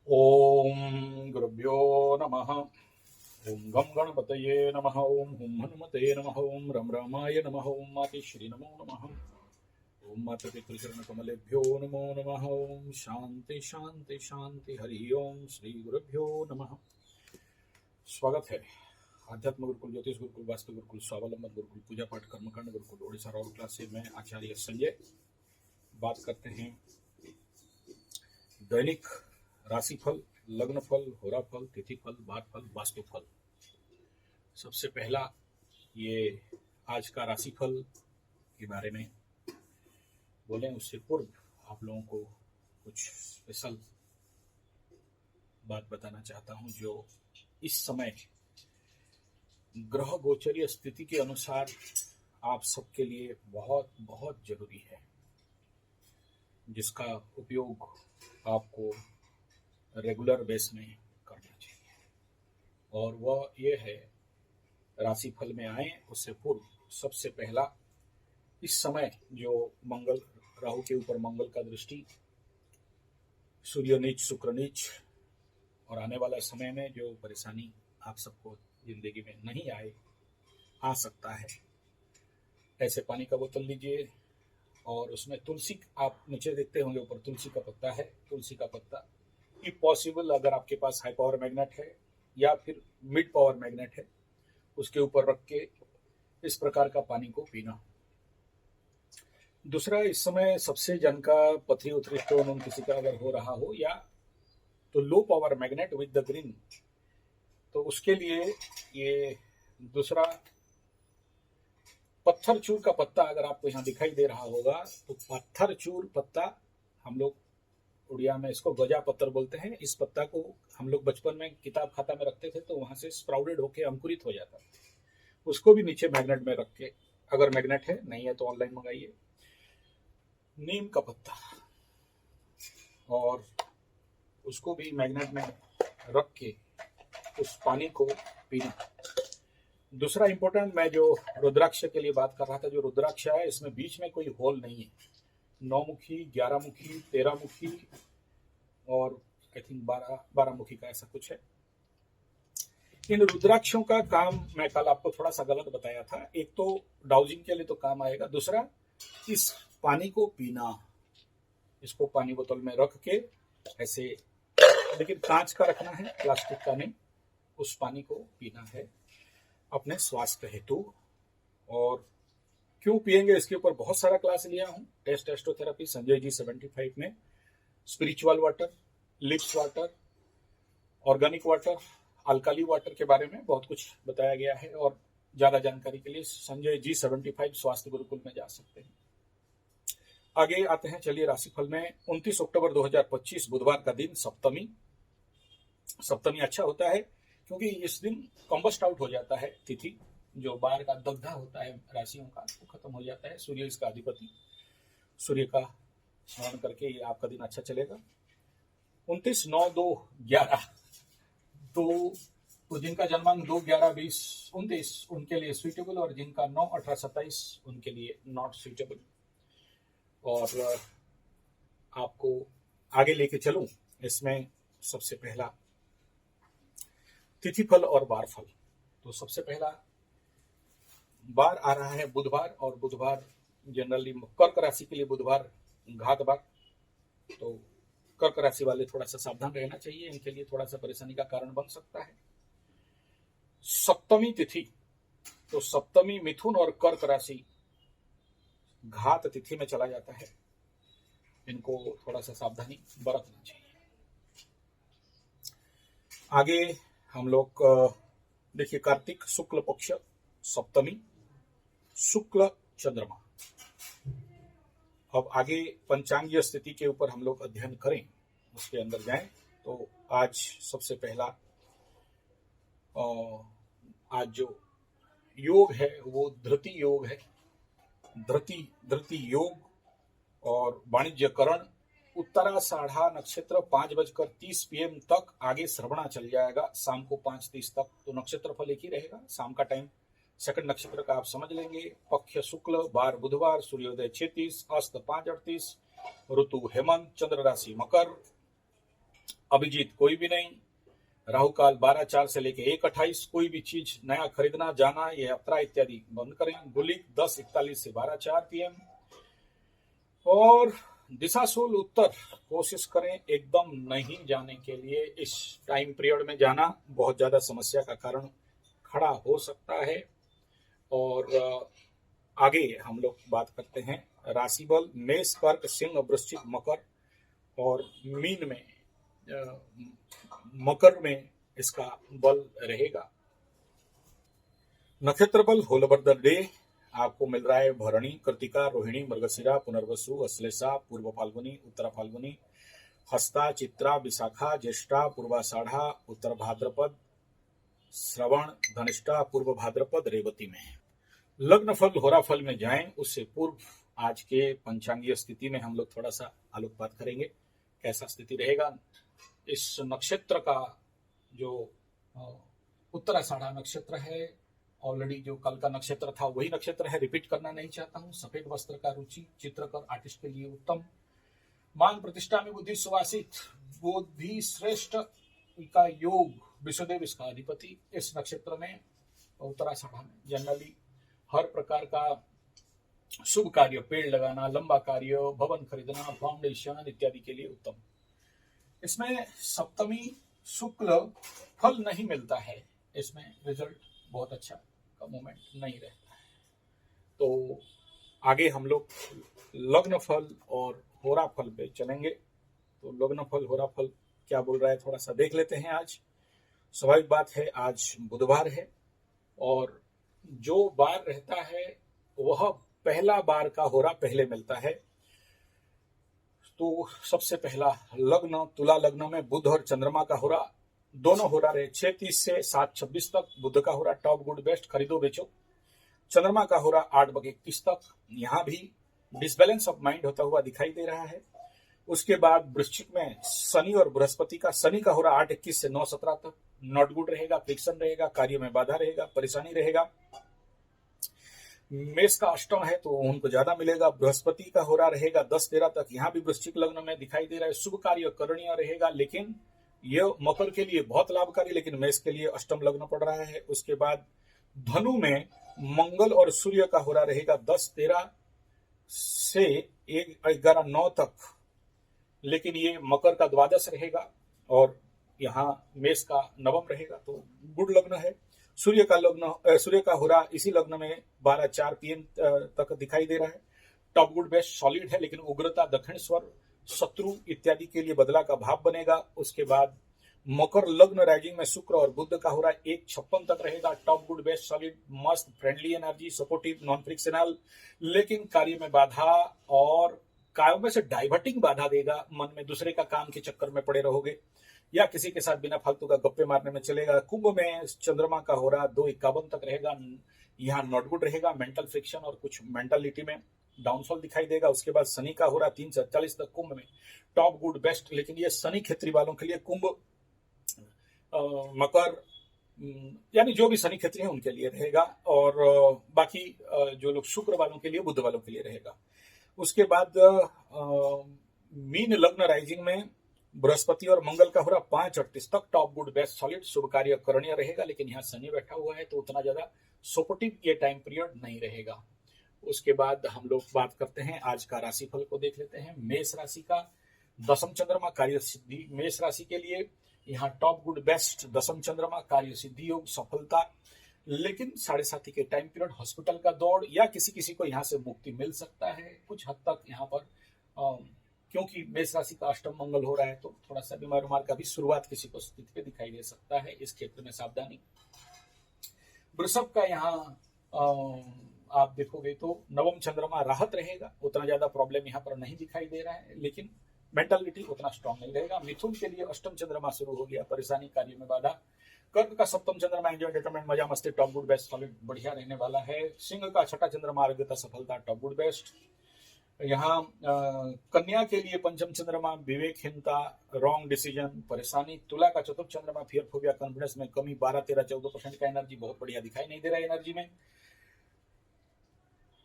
ओम गुरुभ्यो नमः। ओम गम गणपतये नमः। ओम हुम हनुमते नमः। ओम रम रामाय नमः। ओम मातेश्वरी नमो नमः। ओम माता पितृचरण कमलेभ्यो नमो नमः। ओम शांति शांति शांति। हरि ओम श्री गुरुभ्यो नमः। स्वागत है आध्यात्म गुरुकुल, ज्योतिष गुरुकुल, वास्तु गुरुकुल, स्वावलंबन गुरुकुल, पूजा पाठ कर्मकांड गुरुकुल ओडिशा राउर क्लास से मैं आचार्य संजय बात करते हैं दैनिक राशिफल, लग्नफल, होराफल, तिथिफल, बारफल, वास्तुफल। सबसे पहला ये आज का राशिफल के बारे में बोलें उससे पूर्व आप लोगों को कुछ स्पेशल बात बताना चाहता हूं जो इस समय ग्रह गोचरीय स्थिति के अनुसार आप सबके लिए बहुत बहुत जरूरी है, जिसका उपयोग आपको रेगुलर बेस में करना चाहिए। और वह ये है, राशिफल में आए उससे पूर्व सबसे पहला इस समय जो मंगल, राहु के ऊपर मंगल का दृष्टि, सूर्य नीच, शुक्र नीच, और आने वाला समय में जो परेशानी आप सबको जिंदगी में नहीं आ सकता है, ऐसे पानी का बोतल लीजिए और उसमें तुलसी, आप नीचे देखते होंगे ऊपर तुलसी का पत्ता है, तुलसी का पत्ता इफ पॉसिबल अगर आपके पास हाई पावर मैग्नेट है या फिर मिड पावर मैग्नेट है, उसके ऊपर रख के इस प्रकार का पानी को पीना। दूसरा, इस समय सबसे जन का पथरी उथरी स्टोन किसी का अगर हो रहा हो या तो low power magnet with the green, तो उसके लिए ये दूसरा पत्थर चूर का पत्ता अगर आपको यहाँ दिखाई दे रहा होगा तो पत्थर चूर पत्ता, हम लोग उड़िया में इसको गजा पत्थर बोलते हैं। इस पत्ता को हम लोग बचपन में किताब खाता में रखते थे तो वहां से स्प्राउडेड होके अंकुरित हो जाता, उसको भी नीचे मैग्नेट में रख के, अगर मैग्नेट है, नहीं है तो ऑनलाइन मंगाइए। नीम का पत्ता और उसको भी मैग्नेट में रख के उस पानी को पीना। दूसरा इंपॉर्टेंट, मैं जो रुद्राक्ष के लिए बात कर रहा था, जो रुद्राक्ष है इसमें बीच में कोई होल नहीं है, 9 मुखी, 11 मुखी, 13 मुखी और आई थिंक 12 मुखी का ऐसा कुछ है। इन रुद्राक्षों का काम मैं कल आपको थोड़ा सा गलत बताया था, एक तो डाउजिंग के लिए तो काम आएगा, दूसरा इस पानी को पीना, इसको पानी बोतल में रख के ऐसे, लेकिन कांच का रखना है, प्लास्टिक का नहीं, उस पानी को पीना है अपने स्वास्थ्य हेतु। और क्यों पिएंगे इसके ऊपर बहुत सारा क्लास लिया हूं, टेस्ट एस्ट्रोथेरेपी संजय जी 75 में, spiritual water, lips water, organic water, alkali water के बारे में बहुत कुछ बताया गया है। और ज्यादा जानकारी के लिए संजय जी 75 स्वास्थ्य गुरुकुल में जा सकते हैं। आगे आते हैं, चलिए राशिफल में। 29 अक्टूबर 2025 बुधवार का दिन, सप्तमी। सप्तमी अच्छा होता है क्योंकि इस दिन कम्बस्ट आउट हो जाता है तिथि, जो बाहर का दग्धा होता है राशियों का, वो खत्म हो जाता है। सूर्य इसका अधिपति, सूर्य का स्मरण करके ये आपका दिन अच्छा चलेगा। 29, 9, 2, 11 तो जिनका जन्मांक 2, 11, 20, 29 उनके लिए स्वीटेबल, और जिनका 9, 18, 27 उनके लिए नॉट स्वीटेबल। और आपको आगे लेके चलूं, इसमें सबसे पहला तिथिफल और बारफल। तो सबसे पहला बार आ रहा है बुधवार, और बुधवार जनरली कर्क राशि के लिए बुधवार घात बार, तो कर्क राशि वाले थोड़ा सा सावधान रहना चाहिए, इनके लिए थोड़ा सा परेशानी का कारण बन सकता है। सप्तमी तिथि, तो सप्तमी मिथुन और कर्क राशि घात तिथि में चला जाता है, इनको थोड़ा सा सावधानी बरतना चाहिए। आगे हम लोग देखिए, कार्तिक शुक्ल पक्ष, सप्तमी, शुक्ल चंद्रमा। अब आगे पंचांगीय स्थिति के ऊपर हम लोग अध्ययन करें, उसके अंदर जाएं तो आज सबसे पहला आज जो योग है वो धृति योग है। धृति योग और वाणिज्यकरण, उत्तराषाढ़ा नक्षत्र 5:30 PM तक, आगे श्रवणा चल जाएगा शाम को 5:30 तक, तो नक्षत्र फल एक ही रहेगा, शाम का टाइम सेकंड नक्षत्र का आप समझ लेंगे। पक्ष शुक्ल, बार बुधवार, सूर्योदय 6:30, अस्त 5:38, ऋतु हेमंत, चंद्र राशि मकर, अभिजीत कोई भी नहीं। राहु काल 12:04 से लेके 1:28 कोई भी चीज नया खरीदना, जाना, ये यात्रा इत्यादि बंद करें। गुलिक 10:41 से 12:04 PM। और दिशाशूल उत्तर कोशिश करें एकदम नहीं जाने के लिए। इस टाइम पीरियड में जाना बहुत ज्यादा समस्या का कारण खड़ा हो सकता है। और आगे हम लोग बात करते हैं राशि बल। मेष, कर्क, सिंह, वृश्चिक, मकर और मीन में मकर में इसका बल रहेगा। नक्षत्र बल होल ओवर द डे आपको मिल रहा है भरणी, कृतिका, रोहिणी, मृगशिरा, पुनर्वसु, अश्लेषा, पूर्व फाल्गुनी, उत्तर फाल्गुनी, हस्ता, चित्रा, विशाखा, ज्येष्ठा, पूर्वाषाढ़ा, उत्तर भाद्रपद, श्रवण, धनिष्ठा, पूर्व भाद्रपद, रेवती में। लग्न फल होरा फल में जाएं उससे पूर्व आज के पंचांगीय स्थिति में हम लोग थोड़ा सा आलोकपात करेंगे, कैसा स्थिति रहेगा। इस नक्षत्र का जो उत्तराषाढ़ा नक्षत्र है, ऑलरेडी जो कल का नक्षत्र था वही नक्षत्र है, रिपीट करना नहीं चाहता हूं। सफेद वस्त्र का रुचि, चित्रकर आर्टिस्ट के लिए उत्तम। मान प्रतिष्ठा में बुद्धि सुवासित, बुद्धि श्रेष्ठ का योग, विश्वदेव इसका अधिपति। इस नक्षत्र में उत्तराषाढ़ा में जनरली हर प्रकार का शुभ कार्य, पेड़ लगाना, लंबा कार्य, भवन खरीदना, फाउंडेशन इत्यादि के लिए उत्तम। इसमें सप्तमी शुक्ल फल नहीं मिलता है, इसमें रिजल्ट बहुत अच्छा का मोमेंट नहीं रहता है। तो आगे हम लोग लग्न फल और होरा फल पे चलेंगे। तो लग्न फल होरा फल क्या बोल रहा है थोड़ा सा देख लेते हैं। आज स्वाभाविक बात है, आज बुधवार है और जो बार रहता है वह पहला बार का होरा पहले मिलता है। तो सबसे पहला लग्न, तुला लग्न में बुध और चंद्रमा का होरा, दोनों होरा रहे 6:30 से 7:26 तक। बुध का होरा टॉप गुड बेस्ट, खरीदो बेचो। चंद्रमा का होरा 8:21 तक। यहाँ भी डिसबैलेंस ऑफ माइंड होता हुआ दिखाई दे रहा है। उसके बाद वृश्चिक में शनि और बृहस्पति का, शनि का होरा 8:21 से 9:17 तक। नॉट गुड रहेगा, फ्रिक्शन रहेगा, कार्य में बाधा रहेगा, परेशानी रहेगा। मेष का अष्टम है तो उनको ज्यादा मिलेगा। बृहस्पति का होरा रहेगा 10:13 तक। यहाँ भी वृश्चिक लग्न में दिखाई दे रहा है, शुभ कार्य करणीय रहेगा, लेकिन यह मकर के लिए बहुत लाभकारी, लेकिन मेष के लिए अष्टम लग्न पड़ रहा है। उसके बाद धनु में मंगल और सूर्य का होरा रहेगा 10:13 से 1:11-9 तक, लेकिन ये मकर का द्वादश रहेगा और यहाँ मेष का नवम रहेगा, तो गुड लग्न है। सूर्य का होरा इसी लग्न में 12:04 PM तक दिखाई दे रहा है। टॉप गुड बेस्ट सॉलिड है, लेकिन उग्रता, दक्षिण स्वर, शत्रु इत्यादि के लिए बदला का भाव बनेगा। उसके बाद मकर लग्न राइजिंग में शुक्र और बुध का होरा 1:56 तक रहेगा। टॉप गुड बेस्ट सॉलिड, मस्त, friendly energy, supportive, non frictional, लेकिन कार्य में बाधा और कार्यों में से डाइवर्टिंग बाधा देगा। मन में दूसरे का काम के चक्कर में पड़े रहोगे या किसी के साथ बिना फालतू का गप्पे मारने में चलेगा। कुंभ में चंद्रमा का होरा 2:51 तक रहेगा। यहाँ नॉट गुड रहेगा, मेंटल फ्रिक्शन और कुछ मेंटलिटी में डाउनफॉल दिखाई देगा। उसके बाद शनि का होरा 3 से 48 तक कुंभ में टॉप गुड बेस्ट, लेकिन ये शनि क्षेत्री वालों के लिए कुंभ, मकर यानी जो भी शनि क्षेत्री है उनके लिए रहेगा, और बाकी जो लोग शुक्र वालों के लिए, बुध वालों के लिए रहेगा। उसके बाद मीन लग्न राइजिंग में बृहस्पति और मंगल का होरा 5:38 तक। टॉप गुड बेस्ट सॉलिड, शुभ कार्य करणीय रहेगा, लेकिन यहाँ शनि बैठा हुआ है तो उतना ज्यादा सपोर्टिव ये टाइम पीरियड नहीं रहेगा। उसके बाद हम लोग बात करते हैं आज का राशिफल को देख लेते हैं। मेष राशि का दशम चंद्रमा कार्य सिद्धि मेष राशि के लिए, यहाँ टॉप गुड बेस्ट दशम चंद्रमा, कार्य सिद्धि योग, सफलता, लेकिन 7:30 के टाइम पीरियड हॉस्पिटल का दौड़ या किसी किसी को यहाँ से मुक्ति मिल सकता है कुछ हद तक। यहाँ पर क्योंकि मेष राशि का अष्टम मंगल हो रहा है तो थोड़ा सा बीमार उमार का भी शुरुआत किसी को स्थिति पे दिखाई दे सकता है, इस क्षेत्र में सावधानी। वृषभ का यहाँ आप देखोगे तो नवम चंद्रमा राहत रहेगा, उतना ज्यादा प्रॉब्लम यहाँ पर नहीं दिखाई दे रहा है, लेकिन मेंटालिटी उतना स्ट्रांग नहीं रहेगा। मिथुन के लिए अष्टम चंद्रमा शुरू हो गया, परेशानी, कार्य में बाधा। कर्क का सप्तम चंद्रमा एंजॉय, डिटरमेंट, मजा मस्ती, टॉप गुड बेस्ट सॉलिड, बढ़िया रहने वाला है। सिंह का छठा चंद्रमा आरोग्यता, सफलता, टॉप गुड बेस्ट। यहाँ कन्या के लिए पंचम चंद्रमा विवेकहीनता, रॉन्ग डिसीजन, परेशानी। तुला का चतुर्थ चंद्रमा फियर फोबिया, कॉन्फिडेंस में कमी, 12-13-14% का एनर्जी बहुत बढ़िया दिखाई नहीं दे रहा है एनर्जी में।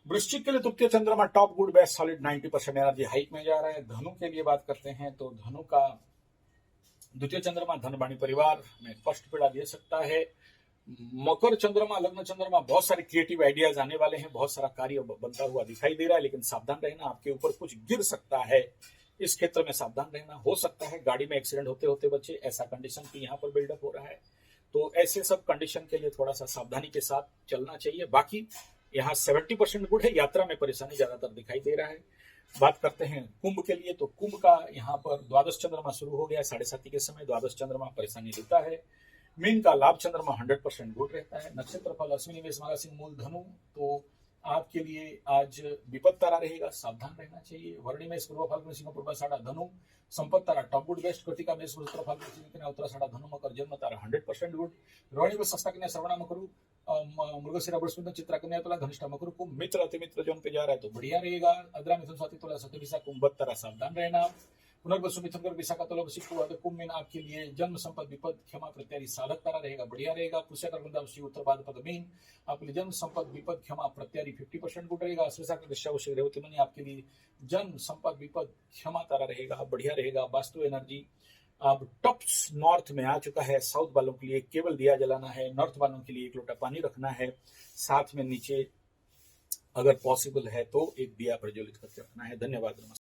वृश्चिक के लिए तृतीय चंद्रमा top good best solid, 90% energy hike में जा रहा है। धनु के लिए बात करते हैं तो धनु का द्वितीय चंद्रमा धन वाणी परिवार में कष्ट पीड़ा दे सकता है। मकर चंद्रमा लग्न चंद्रमा बहुत सारे क्रिएटिव आइडियाज आने वाले हैं, बहुत सारा कार्य बनता हुआ दिखाई दे रहा है, लेकिन सावधान रहना, आपके ऊपर कुछ गिर सकता है, इस क्षेत्र में सावधान रहना। हो सकता है गाड़ी में एक्सीडेंट होते होते बचे, ऐसा कंडीशन भी यहाँ पर बिल्डअप हो रहा है। तो ऐसे सब कंडीशन के लिए थोड़ा सा सावधानी के साथ चलना चाहिए। बाकी यहाँ 70% गुड है, यात्रा में परेशानी ज्यादातर दिखाई दे रहा है। बात करते हैं कुंभ के लिए, तो कुंभ का यहाँ पर द्वादश चंद्रमा शुरू हो गया 7:30 के समय। द्वादश चंद्रमा परेशानी देता है। मीन का लाभ चंद्रमा 100% गुड रहता है। नक्षत्र फल अश्विनी मेष माघ सिंह मूल धनु, तो आपके लिए आज विपद तारा रहेगा, सावधान रहना चाहिए। वर्णी मेष पूर्व फाल्गुन सिंह पूर्वाषाढ़ा धनु, संपत तारा टॉप गुड बेस्ट। कृतिका मेष उत्तर फाल्गुन सिंह कन्या उत्तराषाढ़ा धनु मकर जन्म तारा 100% गुड। रोहिणी मेष सस्ता कन्या श्रवणा मकरू, मृगशिरा बृहस्पति चित्रा कन्या तुला धनिष्ठा मकरू कुंभ। मित्र अति मित्र जोन पे जा रहा है तो बढ़िया रहेगा। अद्रा मिथुन स्वाति तुला सतभिषा कुंभ तारा, सावधान रहना। पुनर्वसु मिथुन कर विशाखा तुला वृश्चिक कुंभ मीन आपके लिए जन्म संपद विपद क्षमा प्रत्यादि साधक तारा रहेगा, बढ़िया रहेगा। पुष्य कर वृंदा वृश्चिक उत्तर भाद्रपद मीन आपके लिए जन्म संपद विपद क्षमा प्रत्यादि 50% गुड रहेगा। अश्लेषा कर वृश्चिक रेवती मनी आपके लिए जन्म संपद विपद क्षमा तारा रहेगा, बढ़िया रहेगा। वास्तु एनर्जी अब टॉप्स नॉर्थ में आ चुका है। साउथ वालों के लिए केवल दिया जलाना है, नॉर्थ वालों के लिए एक लोटा पानी रखना है, साथ में नीचे अगर पॉसिबल है तो एक दिया प्रज्वलित करके रखना है। धन्यवाद।